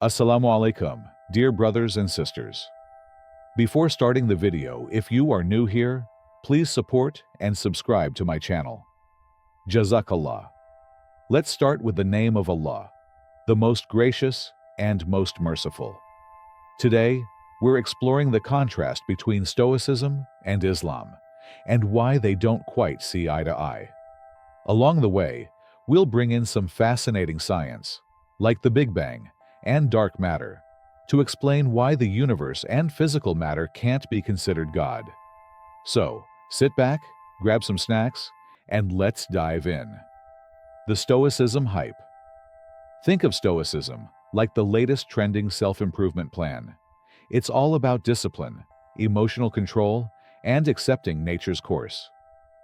Assalamu alaikum, dear brothers and sisters. Before starting the video, if you are new here, please support and subscribe to my channel. Jazakallah. Let's start with the name of Allah, the most gracious and most merciful. Today, we're exploring the contrast between Stoicism and Islam, and why they don't quite see eye to eye. Along the way, we'll bring in some fascinating science, like the Big Bang and dark matter, to explain why the universe and physical matter can't be considered God. So, sit back, grab some snacks, and let's dive in. The Stoicism hype. Think of Stoicism like the latest trending self-improvement plan. It's all about discipline, emotional control, and accepting nature's course.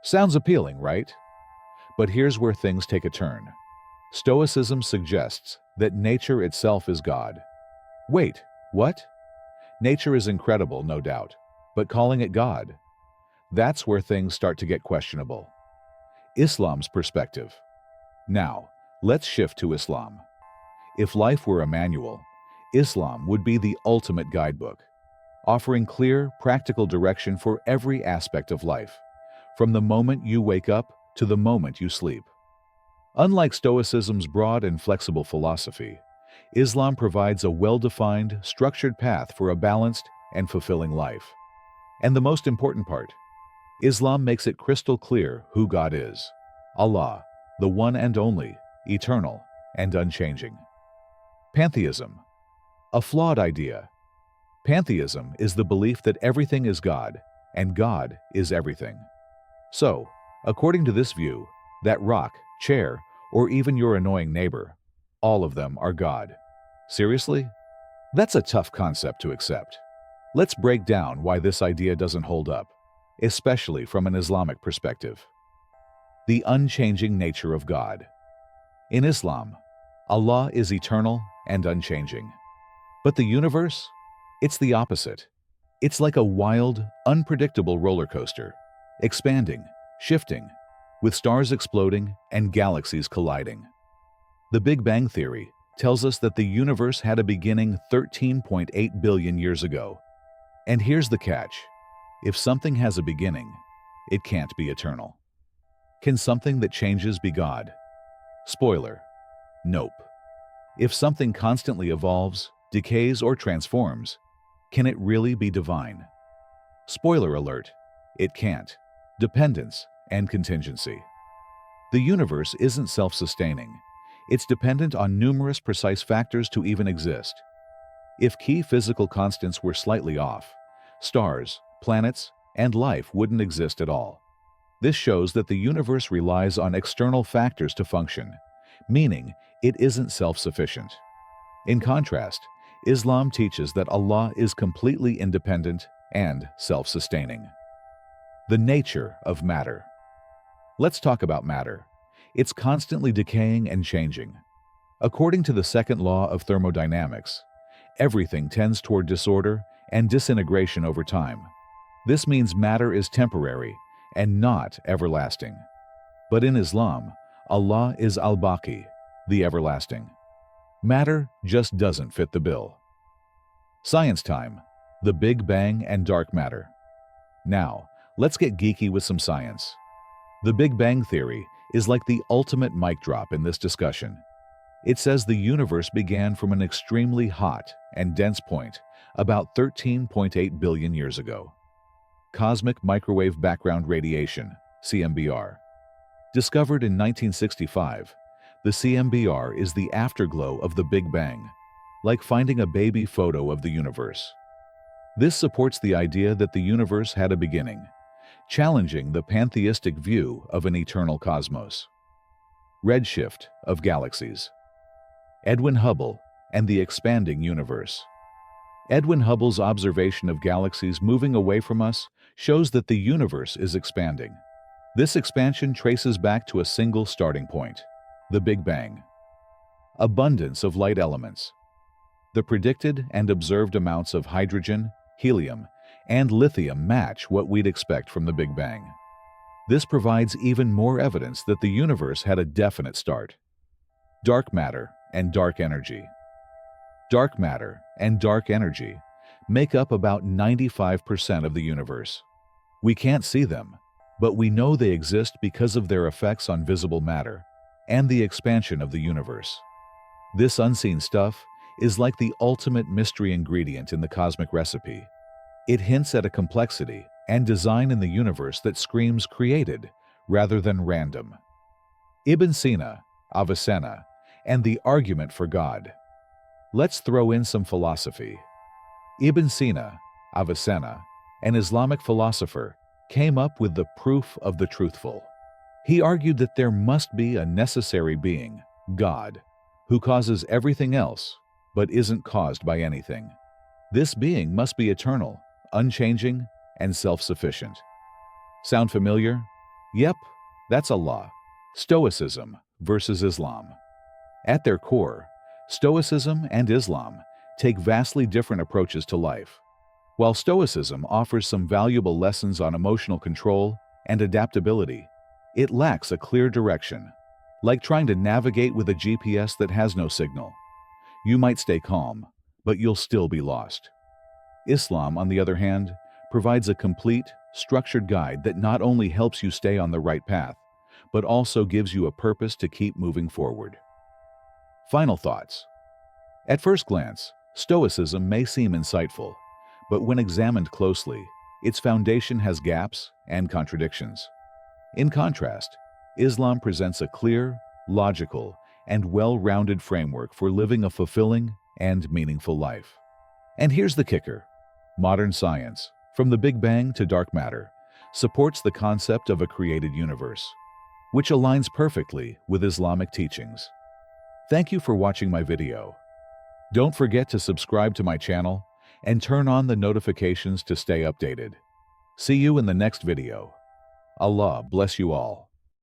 Sounds appealing, right? But here's where things take a turn. Stoicism suggests that nature itself is God. Wait, what? Nature is incredible, no doubt, but calling it God? That's where things start to get questionable. Islam's perspective. Now, let's shift to Islam. If life were a manual, Islam would be the ultimate guidebook, offering clear, practical direction for every aspect of life, from the moment you wake up to the moment you sleep. Unlike Stoicism's broad and flexible philosophy, Islam provides a well-defined, structured path for a balanced and fulfilling life. And the most important part, Islam makes it crystal clear who God is: Allah, the one and only, eternal and unchanging. Pantheism. A flawed idea. Pantheism is the belief that everything is God, and God is everything. So, according to this view, that rock, chair, or even your annoying neighbor, all of them are God. Seriously? That's a tough concept to accept. Let's break down why this idea doesn't hold up, especially from an Islamic perspective. The unchanging nature of God. In Islam, Allah is eternal and unchanging. But the universe? It's the opposite. It's like a wild, unpredictable roller coaster, expanding, shifting, with stars exploding and galaxies colliding. The Big Bang Theory tells us that the universe had a beginning 13.8 billion years ago. And here's the catch. If something has a beginning, it can't be eternal. Can something that changes be God? Spoiler: nope. If something constantly evolves, decays, or transforms, can it really be divine? Spoiler alert: it can't. Dependence and contingency. The universe isn't self-sustaining. It's dependent on numerous precise factors to even exist. If key physical constants were slightly off, stars, planets, and life wouldn't exist at all. This shows that the universe relies on external factors to function, meaning it isn't self-sufficient. In contrast, Islam teaches that Allah is completely independent and self-sustaining. The nature of matter. Let's talk about matter. It's constantly decaying and changing. According to the second law of thermodynamics, everything tends toward disorder and disintegration over time. This means matter is temporary and not everlasting. But in Islam, Allah is al-Baqi, the everlasting. Matter just doesn't fit the bill. Science time. The Big Bang and dark matter. Now, let's get geeky with some science. The Big Bang Theory is like the ultimate mic drop in this discussion. It says the universe began from an extremely hot and dense point about 13.8 billion years ago. Cosmic microwave background radiation, CMBR. Discovered in 1965, the CMBR is the afterglow of the Big Bang, like finding a baby photo of the universe. This supports the idea that the universe had a beginning, challenging the pantheistic view of an eternal cosmos. Redshift of galaxies. Edwin Hubble and the expanding universe. Edwin Hubble's observation of galaxies moving away from us shows that the universe is expanding. This expansion traces back to a single starting point, the Big Bang. Abundance of light elements. The predicted and observed amounts of hydrogen, helium, and lithium match what we'd expect from the Big Bang. This provides even more evidence that the universe had a definite start. Dark matter and dark energy. Dark matter and dark energy make up about 95% of the universe. We can't see them, but we know they exist because of their effects on visible matter and the expansion of the universe. This unseen stuff is like the ultimate mystery ingredient in the cosmic recipe. It hints at a complexity and design in the universe that screams created rather than random. Ibn Sina, Avicenna, and the argument for God. Let's throw in some philosophy. Ibn Sina, Avicenna, an Islamic philosopher, came up with the proof of the truthful. He argued that there must be a necessary being, God, who causes everything else, but isn't caused by anything. This being must be eternal, unchanging, and self-sufficient. Sound familiar? Yep, that's Allah. Stoicism versus Islam. At their core, Stoicism and Islam take vastly different approaches to life. While Stoicism offers some valuable lessons on emotional control and adaptability, it lacks a clear direction. Like trying to navigate with a GPS that has no signal. You might stay calm, but you'll still be lost. Islam, on the other hand, provides a complete, structured guide that not only helps you stay on the right path, but also gives you a purpose to keep moving forward. Final thoughts. At first glance, Stoicism may seem insightful, but when examined closely, its foundation has gaps and contradictions. In contrast, Islam presents a clear, logical, and well-rounded framework for living a fulfilling and meaningful life. And here's the kicker. Modern science, from the Big Bang to dark matter, supports the concept of a created universe, which aligns perfectly with Islamic teachings. Thank you for watching my video. Don't forget to subscribe to my channel and turn on the notifications to stay updated. See you in the next video. Allah bless you all.